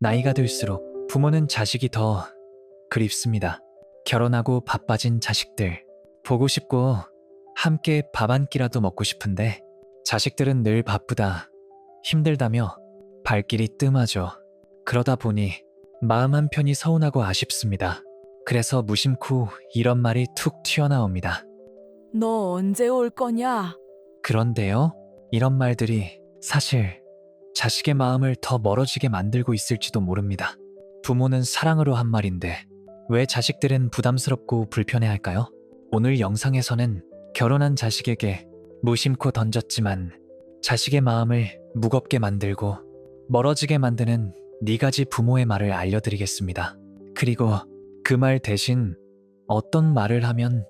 나이가 들수록 부모는 자식이 더 그립습니다. 결혼하고 바빠진 자식들 보고 싶고 함께 밥 한 끼라도 먹고 싶은데 자식들은 늘 바쁘다, 힘들다며 발길이 뜸하죠. 그러다 보니 마음 한편이 서운하고 아쉽습니다. 그래서 무심코 이런 말이 툭 튀어나옵니다. 너 언제 올 거냐? 그런데요, 이런 말들이 사실 자식의 마음을 더 멀어지게 만들고 있을지도 모릅니다. 부모는 사랑으로 한 말인데 왜 자식들은 부담스럽고 불편해할까요? 오늘 영상에서는 결혼한 자식에게 무심코 던졌지만 자식의 마음을 무겁게 만들고 멀어지게 만드는 4가지 부모의 말을 알려드리겠습니다. 그리고 그 말 대신 어떤 말을 하면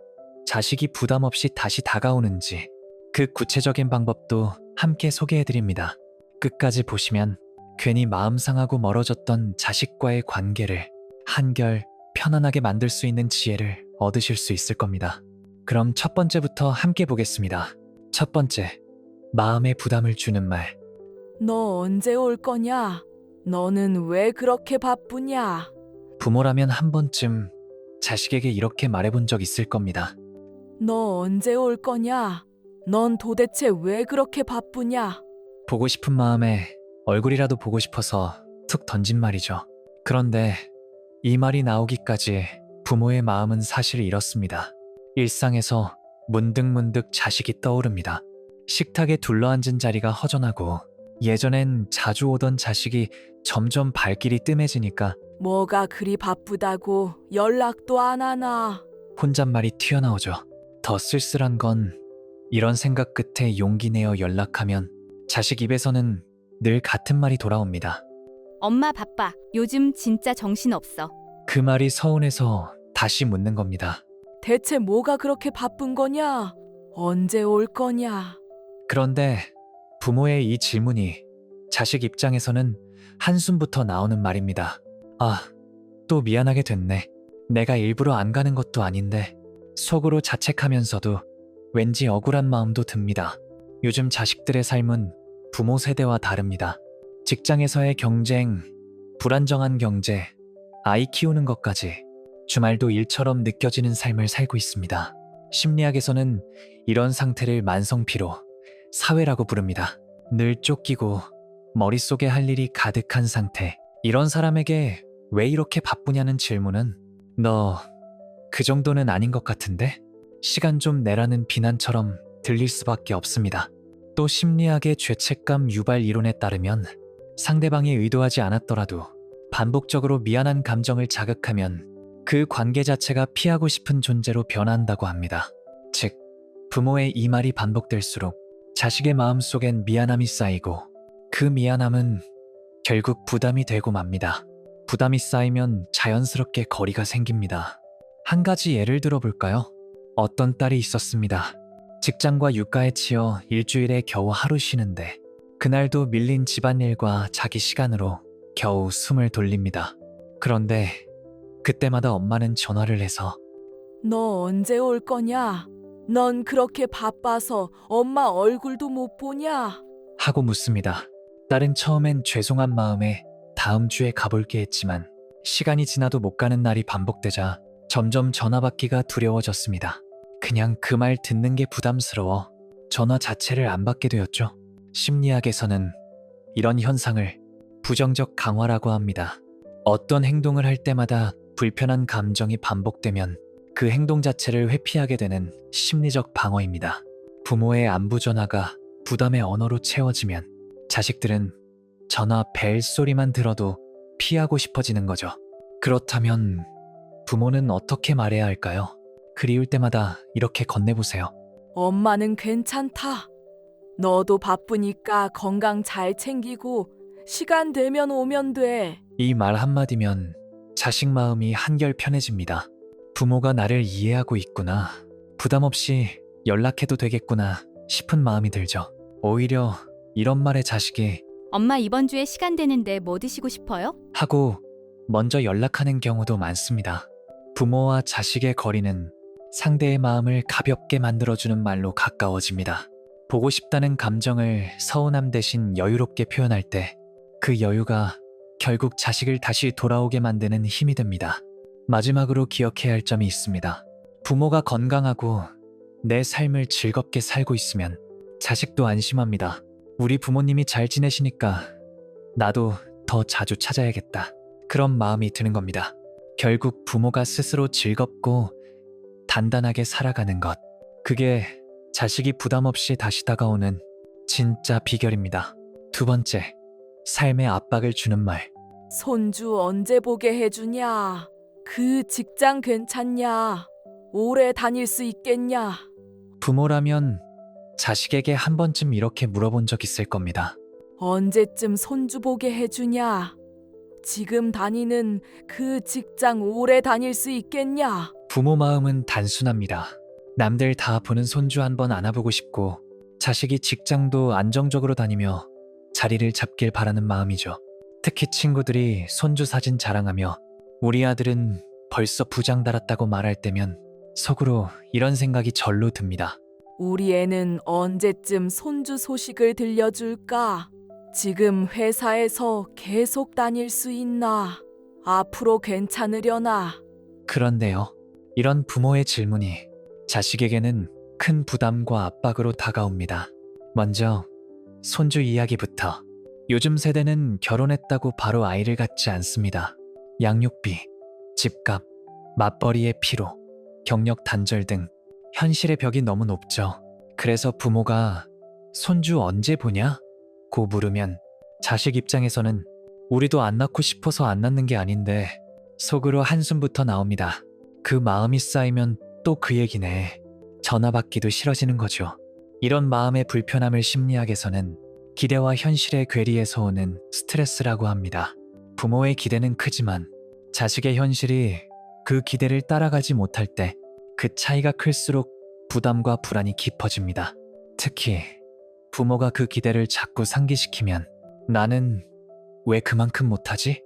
자식이 부담 없이 다시 다가오는지 그 구체적인 방법도 함께 소개해드립니다. 끝까지 보시면 괜히 마음 상하고 멀어졌던 자식과의 관계를 한결 편안하게 만들 수 있는 지혜를 얻으실 수 있을 겁니다. 그럼 첫 번째부터 함께 보겠습니다. 첫 번째, 마음에 부담을 주는 말. 너 언제 올 거냐? 너는 왜 그렇게 바쁘냐? 부모라면 한 번쯤 자식에게 이렇게 말해본 적 있을 겁니다. 너 언제 올 거냐? 넌 도대체 왜 그렇게 바쁘냐? 보고 싶은 마음에 얼굴이라도 보고 싶어서 툭 던진 말이죠. 그런데 이 말이 나오기까지 부모의 마음은 사실 이렇습니다. 일상에서 문득문득 자식이 떠오릅니다. 식탁에 둘러앉은 자리가 허전하고 예전엔 자주 오던 자식이 점점 발길이 뜸해지니까 뭐가 그리 바쁘다고 연락도 안 하나? 혼잣말이 튀어나오죠. 더 쓸쓸한 건 이런 생각 끝에 용기 내어 연락하면 자식 입에서는 늘 같은 말이 돌아옵니다. 엄마 바빠. 요즘 진짜 정신없어. 그 말이 서운해서 다시 묻는 겁니다. 대체 뭐가 그렇게 바쁜 거냐? 언제 올 거냐? 그런데 부모의 이 질문이 자식 입장에서는 한숨부터 나오는 말입니다. 아, 또 미안하게 됐네. 내가 일부러 안 가는 것도 아닌데 속으로 자책하면서도 왠지 억울한 마음도 듭니다. 요즘 자식들의 삶은 부모 세대와 다릅니다. 직장에서의 경쟁, 불안정한 경제, 아이 키우는 것까지 주말도 일처럼 느껴지는 삶을 살고 있습니다. 심리학에서는 이런 상태를 만성피로, 사회라고 부릅니다. 늘 쫓기고 머릿속에 할 일이 가득한 상태. 이런 사람에게 왜 이렇게 바쁘냐는 질문은 너 그 정도는 아닌 것 같은데? 시간 좀 내라는 비난처럼 들릴 수밖에 없습니다. 또 심리학의 죄책감 유발 이론에 따르면 상대방이 의도하지 않았더라도 반복적으로 미안한 감정을 자극하면 그 관계 자체가 피하고 싶은 존재로 변한다고 합니다. 즉, 부모의 이 말이 반복될수록 자식의 마음속엔 미안함이 쌓이고 그 미안함은 결국 부담이 되고 맙니다. 부담이 쌓이면 자연스럽게 거리가 생깁니다. 한 가지 예를 들어볼까요? 어떤 딸이 있었습니다. 직장과 육아에 치여 일주일에 겨우 하루 쉬는데 그날도 밀린 집안일과 자기 시간으로 겨우 숨을 돌립니다. 그런데 그때마다 엄마는 전화를 해서 너 언제 올 거냐? 넌 그렇게 바빠서 엄마 얼굴도 못 보냐? 하고 묻습니다. 딸은 처음엔 죄송한 마음에 다음 주에 가볼게 했지만 시간이 지나도 못 가는 날이 반복되자 점점 전화 받기가 두려워졌습니다. 그냥 그 말 듣는 게 부담스러워 전화 자체를 안 받게 되었죠. 심리학에서는 이런 현상을 부정적 강화라고 합니다. 어떤 행동을 할 때마다 불편한 감정이 반복되면 그 행동 자체를 회피하게 되는 심리적 방어입니다. 부모의 안부 전화가 부담의 언어로 채워지면 자식들은 전화 벨 소리만 들어도 피하고 싶어지는 거죠. 그렇다면 부모는 어떻게 말해야 할까요? 그리울 때마다 이렇게 건네보세요. 엄마는 괜찮다. 너도 바쁘니까 건강 잘 챙기고 시간 되면 오면 돼. 이 말 한마디면 자식 마음이 한결 편해집니다. 부모가 나를 이해하고 있구나. 부담 없이 연락해도 되겠구나 싶은 마음이 들죠. 오히려 이런 말에 자식이 엄마 이번 주에 시간 되는데 뭐 드시고 싶어요? 하고 먼저 연락하는 경우도 많습니다. 부모와 자식의 거리는 상대의 마음을 가볍게 만들어주는 말로 가까워집니다. 보고 싶다는 감정을 서운함 대신 여유롭게 표현할 때 그 여유가 결국 자식을 다시 돌아오게 만드는 힘이 됩니다. 마지막으로 기억해야 할 점이 있습니다. 부모가 건강하고 내 삶을 즐겁게 살고 있으면 자식도 안심합니다. 우리 부모님이 잘 지내시니까 나도 더 자주 찾아야겠다. 그런 마음이 드는 겁니다. 결국 부모가 스스로 즐겁고 단단하게 살아가는 것. 그게 자식이 부담 없이 다시 다가오는 진짜 비결입니다. 두 번째, 삶에 압박을 주는 말. 손주 언제 보게 해주냐? 그 직장 괜찮냐? 오래 다닐 수 있겠냐? 부모라면 자식에게 한 번쯤 이렇게 물어본 적 있을 겁니다. 언제쯤 손주 보게 해주냐? 지금 다니는 그 직장 오래 다닐 수 있겠냐? 부모 마음은 단순합니다. 남들 다 보는 손주 한번 안아보고 싶고 자식이 직장도 안정적으로 다니며 자리를 잡길 바라는 마음이죠. 특히 친구들이 손주 사진 자랑하며 우리 아들은 벌써 부장 달았다고 말할 때면 속으로 이런 생각이 절로 듭니다. 우리 애는 언제쯤 손주 소식을 들려줄까? 지금 회사에서 계속 다닐 수 있나? 앞으로 괜찮으려나? 그런데요, 이런 부모의 질문이 자식에게는 큰 부담과 압박으로 다가옵니다. 먼저 손주 이야기부터. 요즘 세대는 결혼했다고 바로 아이를 갖지 않습니다. 양육비, 집값, 맞벌이의 피로, 경력 단절 등 현실의 벽이 너무 높죠. 그래서 부모가 손주 언제 보냐? 고 물으면 자식 입장에서는 우리도 안 낳고 싶어서 안 낳는 게 아닌데 속으로 한숨부터 나옵니다. 그 마음이 쌓이면 또 그 얘기네. 전화 받기도 싫어지는 거죠. 이런 마음의 불편함을 심리학에서는 기대와 현실의 괴리에서 오는 스트레스라고 합니다. 부모의 기대는 크지만 자식의 현실이 그 기대를 따라가지 못할 때 그 차이가 클수록 부담과 불안이 깊어집니다. 특히 부모가 그 기대를 자꾸 상기시키면 나는 왜 그만큼 못하지?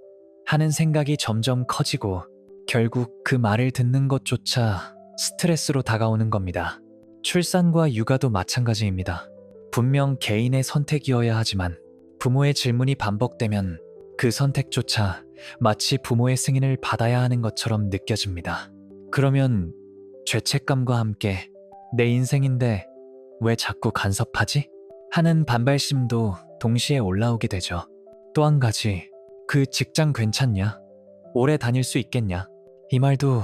하는 생각이 점점 커지고 결국 그 말을 듣는 것조차 스트레스로 다가오는 겁니다. 출산과 육아도 마찬가지입니다. 분명 개인의 선택이어야 하지만 부모의 질문이 반복되면 그 선택조차 마치 부모의 승인을 받아야 하는 것처럼 느껴집니다. 그러면 죄책감과 함께 내 인생인데 왜 자꾸 간섭하지? 하는 반발심도 동시에 올라오게 되죠. 또 한 가지, 그 직장 괜찮냐? 오래 다닐 수 있겠냐? 이 말도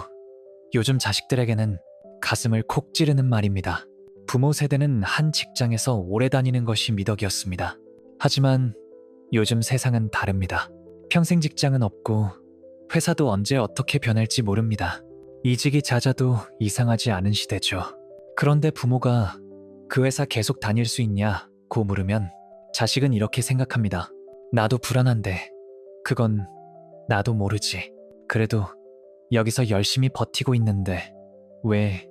요즘 자식들에게는 가슴을 콕 찌르는 말입니다. 부모 세대는 한 직장에서 오래 다니는 것이 미덕이었습니다. 하지만 요즘 세상은 다릅니다. 평생 직장은 없고 회사도 언제 어떻게 변할지 모릅니다. 이직이 잦아도 이상하지 않은 시대죠. 그런데 부모가 그 회사 계속 다닐 수 있냐고 물으면 자식은 이렇게 생각합니다. 나도 불안한데 그건 나도 모르지. 그래도 여기서 열심히 버티고 있는데 왜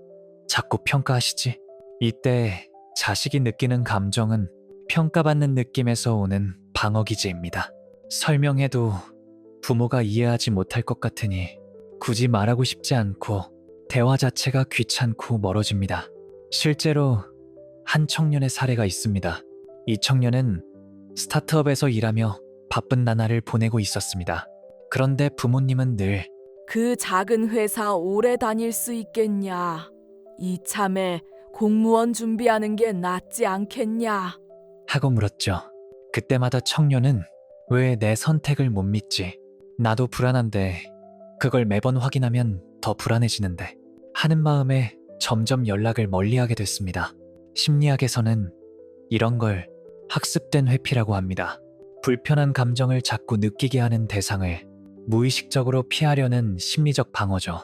자꾸 평가하시지? 이때 자식이 느끼는 감정은 평가받는 느낌에서 오는 방어기제입니다. 설명해도 부모가 이해하지 못할 것 같으니 굳이 말하고 싶지 않고 대화 자체가 귀찮고 멀어집니다. 실제로 한 청년의 사례가 있습니다. 이 청년은 스타트업에서 일하며 바쁜 나날을 보내고 있었습니다. 그런데 부모님은 늘 그 작은 회사 오래 다닐 수 있겠냐? 이참에 공무원 준비하는 게 낫지 않겠냐? 하고 물었죠. 그때마다 청년은 왜 내 선택을 못 믿지? 나도 불안한데 그걸 매번 확인하면 더 불안해지는데 하는 마음에 점점 연락을 멀리하게 됐습니다. 심리학에서는 이런 걸 학습된 회피라고 합니다. 불편한 감정을 자꾸 느끼게 하는 대상을 무의식적으로 피하려는 심리적 방어죠.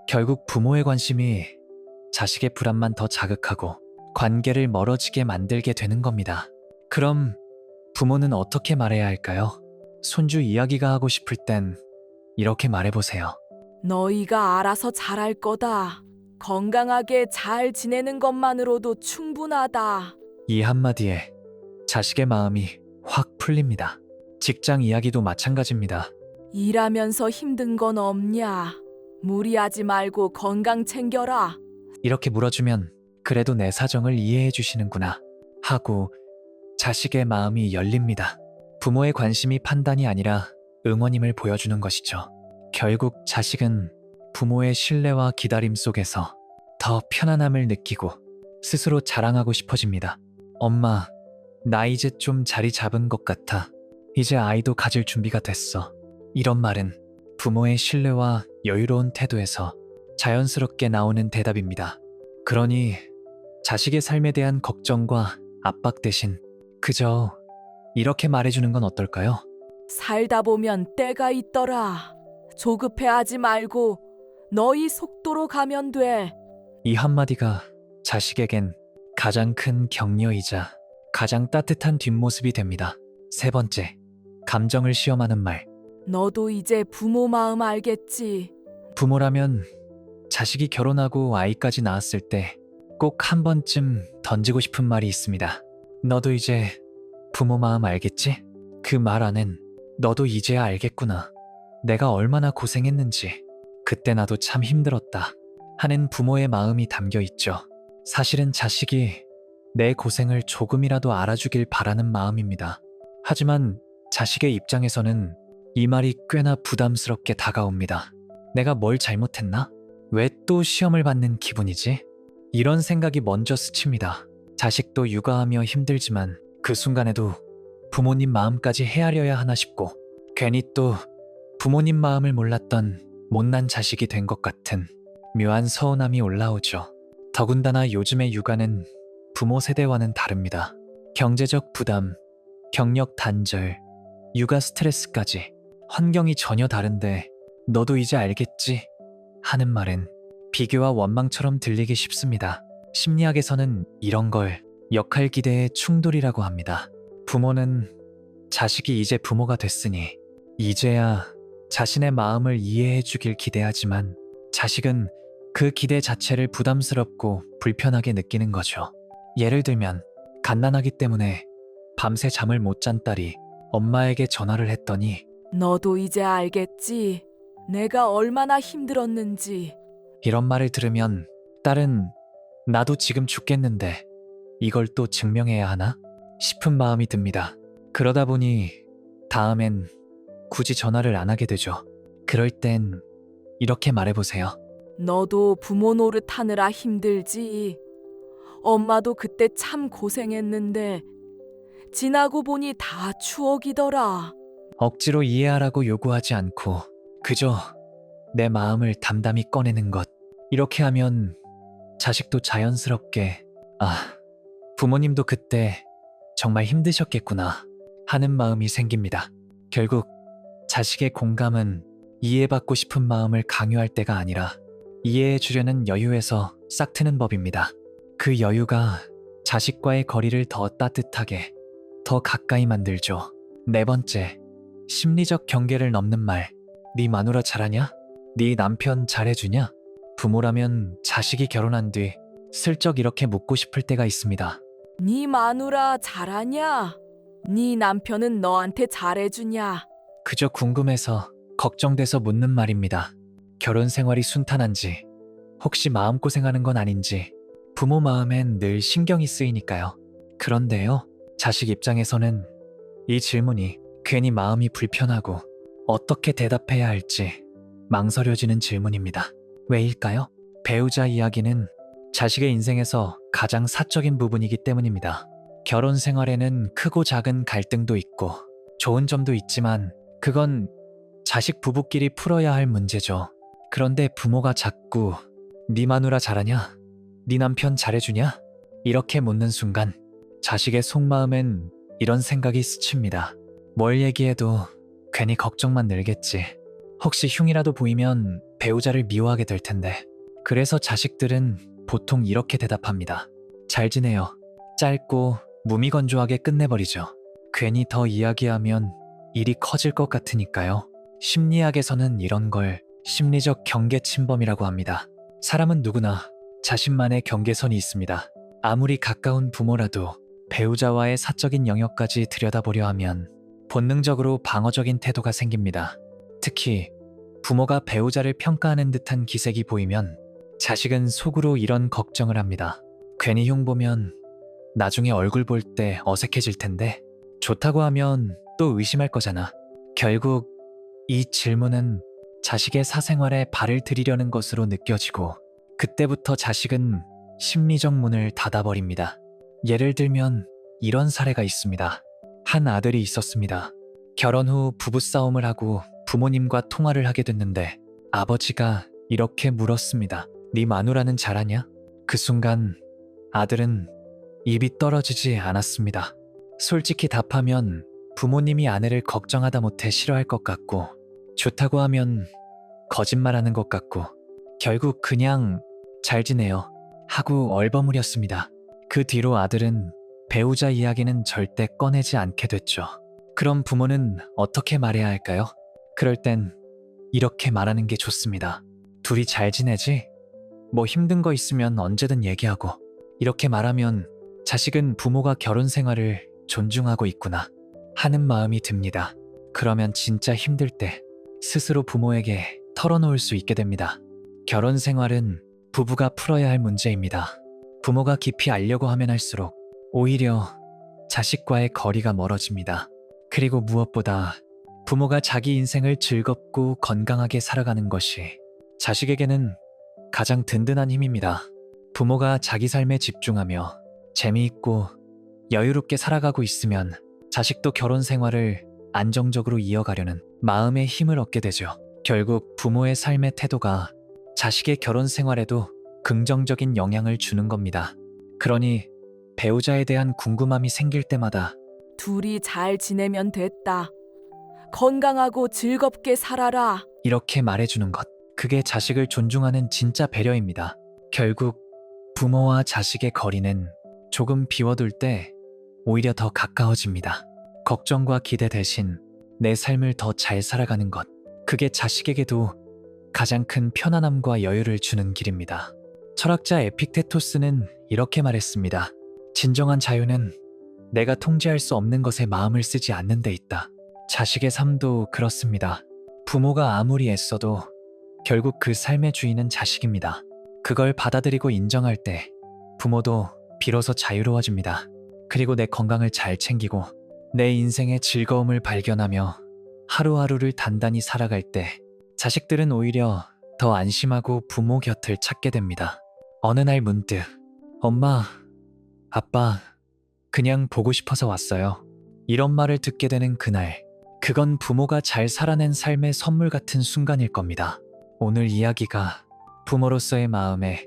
결국 부모의 관심이 자식의 불안만 더 자극하고 관계를 멀어지게 만들게 되는 겁니다. 그럼 부모는 어떻게 말해야 할까요? 손주 이야기가 하고 싶을 땐 이렇게 말해보세요. 너희가 알아서 잘할 거다. 건강하게 잘 지내는 것만으로도 충분하다. 이 한마디에 자식의 마음이 확 풀립니다. 직장 이야기도 마찬가지입니다. 일하면서 힘든 건 없냐? 무리하지 말고 건강 챙겨라. 이렇게 물어주면 그래도 내 사정을 이해해 주시는구나 하고 자식의 마음이 열립니다. 부모의 관심이 판단이 아니라 응원임을 보여주는 것이죠. 결국 자식은 부모의 신뢰와 기다림 속에서 더 편안함을 느끼고 스스로 자랑하고 싶어집니다. 엄마, 나 이제 좀 자리 잡은 것 같아. 이제 아이도 가질 준비가 됐어. 이런 말은 부모의 신뢰와 여유로운 태도에서 자연스럽게 나오는 대답입니다. 그러니 자식의 삶에 대한 걱정과 압박 대신 그저 이렇게 말해주는 건 어떨까요? 살다 보면 때가 있더라. 조급해하지 말고 너희 속도로 가면 돼. 이 한마디가 자식에겐 가장 큰 격려이자 가장 따뜻한 뒷모습이 됩니다. 세 번째, 감정을 시험하는 말. 너도 이제 부모 마음 알겠지? 부모라면 자식이 결혼하고 아이까지 낳았을 때 꼭 한 번쯤 던지고 싶은 말이 있습니다. 너도 이제 부모 마음 알겠지? 그 말 안엔 너도 이제야 알겠구나. 내가 얼마나 고생했는지, 그때 나도 참 힘들었다 하는 부모의 마음이 담겨 있죠. 사실은 자식이 내 고생을 조금이라도 알아주길 바라는 마음입니다. 하지만 자식의 입장에서는 이 말이 꽤나 부담스럽게 다가옵니다. 내가 뭘 잘못했나? 왜 또 시험을 받는 기분이지? 이런 생각이 먼저 스칩니다. 자식도 육아하며 힘들지만 그 순간에도 부모님 마음까지 헤아려야 하나 싶고 괜히 또 부모님 마음을 몰랐던 못난 자식이 된 것 같은 묘한 서운함이 올라오죠. 더군다나 요즘의 육아는 부모 세대와는 다릅니다. 경제적 부담, 경력 단절, 육아 스트레스까지 환경이 전혀 다른데 너도 이제 알겠지? 하는 말은 비교와 원망처럼 들리기 쉽습니다. 심리학에서는 이런 걸 역할 기대의 충돌이라고 합니다. 부모는 자식이 이제 부모가 됐으니 이제야 자신의 마음을 이해해 주길 기대하지만 자식은 그 기대 자체를 부담스럽고 불편하게 느끼는 거죠. 예를 들면 갓난아기 때문에 밤새 잠을 못 잔 딸이 엄마에게 전화를 했더니 너도 이제 알겠지? 내가 얼마나 힘들었는지. 이런 말을 들으면 딸은 나도 지금 죽겠는데 이걸 또 증명해야 하나? 싶은 마음이 듭니다. 그러다 보니 다음엔 굳이 전화를 안 하게 되죠. 그럴 땐 이렇게 말해보세요. 너도 부모 노릇하느라 힘들지. 엄마도 그때 참 고생했는데 지나고 보니 다 추억이더라. 억지로 이해하라고 요구하지 않고 그저 내 마음을 담담히 꺼내는 것. 이렇게 하면 자식도 자연스럽게 부모님도 그때 정말 힘드셨겠구나 하는 마음이 생깁니다. 결국 자식의 공감은 이해받고 싶은 마음을 강요할 때가 아니라 이해해 주려는 여유에서 싹 트는 법입니다. 그 여유가 자식과의 거리를 더 따뜻하게, 더 가까이 만들죠. 네 번째, 심리적 경계를 넘는 말. 네 마누라 잘하냐? 네 남편 잘해주냐? 부모라면 자식이 결혼한 뒤 슬쩍 이렇게 묻고 싶을 때가 있습니다. 네 마누라 잘하냐? 네 남편은 너한테 잘해주냐? 그저 궁금해서 걱정돼서 묻는 말입니다. 결혼 생활이 순탄한지, 혹시 마음고생하는 건 아닌지 부모 마음엔 늘 신경이 쓰이니까요. 그런데요, 자식 입장에서는 이 질문이 괜히 마음이 불편하고 어떻게 대답해야 할지 망설여지는 질문입니다. 왜일까요? 배우자 이야기는 자식의 인생에서 가장 사적인 부분이기 때문입니다. 결혼 생활에는 크고 작은 갈등도 있고 좋은 점도 있지만 그건 자식 부부끼리 풀어야 할 문제죠. 그런데 부모가 자꾸 네 마누라 잘하냐? 네 남편 잘해주냐? 이렇게 묻는 순간 자식의 속마음엔 이런 생각이 스칩니다. 뭘 얘기해도 괜히 걱정만 늘겠지. 혹시 흉이라도 보이면 배우자를 미워하게 될 텐데. 그래서 자식들은 보통 이렇게 대답합니다. 잘 지내요. 짧고 무미건조하게 끝내버리죠. 괜히 더 이야기하면 일이 커질 것 같으니까요. 심리학에서는 이런 걸 심리적 경계 침범이라고 합니다. 사람은 누구나 자신만의 경계선이 있습니다. 아무리 가까운 부모라도 배우자와의 사적인 영역까지 들여다보려 하면 본능적으로 방어적인 태도가 생깁니다. 특히 부모가 배우자를 평가하는 듯한 기색이 보이면 자식은 속으로 이런 걱정을 합니다. 괜히 흉 보면 나중에 얼굴 볼 때 어색해질 텐데 좋다고 하면 또 의심할 거잖아. 결국 이 질문은 자식의 사생활에 발을 들이려는 것으로 느껴지고 그때부터 자식은 심리적 문을 닫아버립니다. 예를 들면 이런 사례가 있습니다. 한 아들이 있었습니다. 결혼 후 부부싸움을 하고 부모님과 통화를 하게 됐는데 아버지가 이렇게 물었습니다. 네 마누라는 잘하냐? 그 순간 아들은 입이 떨어지지 않았습니다. 솔직히 답하면 부모님이 아내를 걱정하다 못해 싫어할 것 같고 좋다고 하면 거짓말하는 것 같고 결국 그냥 잘 지내요 하고 얼버무렸습니다. 그 뒤로 아들은 배우자 이야기는 절대 꺼내지 않게 됐죠. 그럼 부모는 어떻게 말해야 할까요? 그럴 땐 이렇게 말하는 게 좋습니다. 둘이 잘 지내지? 뭐 힘든 거 있으면 언제든 얘기하고. 이렇게 말하면 자식은 부모가 결혼 생활을 존중하고 있구나 하는 마음이 듭니다. 그러면 진짜 힘들 때 스스로 부모에게 털어놓을 수 있게 됩니다. 결혼 생활은 부부가 풀어야 할 문제입니다. 부모가 깊이 알려고 하면 할수록 오히려 자식과의 거리가 멀어집니다. 그리고 무엇보다 부모가 자기 인생을 즐겁고 건강하게 살아가는 것이 자식에게는 가장 든든한 힘입니다. 부모가 자기 삶에 집중하며 재미있고 여유롭게 살아가고 있으면 자식도 결혼 생활을 안정적으로 이어가려는 마음의 힘을 얻게 되죠. 결국 부모의 삶의 태도가 자식의 결혼 생활에도 긍정적인 영향을 주는 겁니다. 그러니 배우자에 대한 궁금함이 생길 때마다 둘이 잘 지내면 됐다. 건강하고 즐겁게 살아라. 이렇게 말해주는 것, 그게 자식을 존중하는 진짜 배려입니다. 결국 부모와 자식의 거리는 조금 비워둘 때 오히려 더 가까워집니다. 걱정과 기대 대신 내 삶을 더 잘 살아가는 것, 그게 자식에게도 가장 큰 편안함과 여유를 주는 길입니다. 철학자 에픽테토스는 이렇게 말했습니다. 진정한 자유는 내가 통제할 수 없는 것에 마음을 쓰지 않는 데 있다. 자식의 삶도 그렇습니다. 부모가 아무리 애써도 결국 그 삶의 주인은 자식입니다. 그걸 받아들이고 인정할 때 부모도 비로소 자유로워집니다. 그리고 내 건강을 잘 챙기고 내 인생의 즐거움을 발견하며 하루하루를 단단히 살아갈 때 자식들은 오히려 더 안심하고 부모 곁을 찾게 됩니다. 어느 날 문득 엄마, 아빠, 그냥 보고 싶어서 왔어요. 이런 말을 듣게 되는 그날, 그건 부모가 잘 살아낸 삶의 선물 같은 순간일 겁니다. 오늘 이야기가 부모로서의 마음에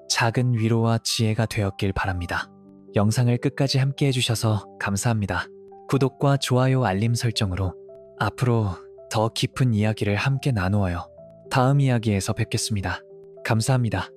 작은 위로와 지혜가 되었길 바랍니다. 영상을 끝까지 함께 해주셔서 감사합니다. 구독과 좋아요, 알림 설정으로 앞으로 더 깊은 이야기를 함께 나누어요. 다음 이야기에서 뵙겠습니다. 감사합니다.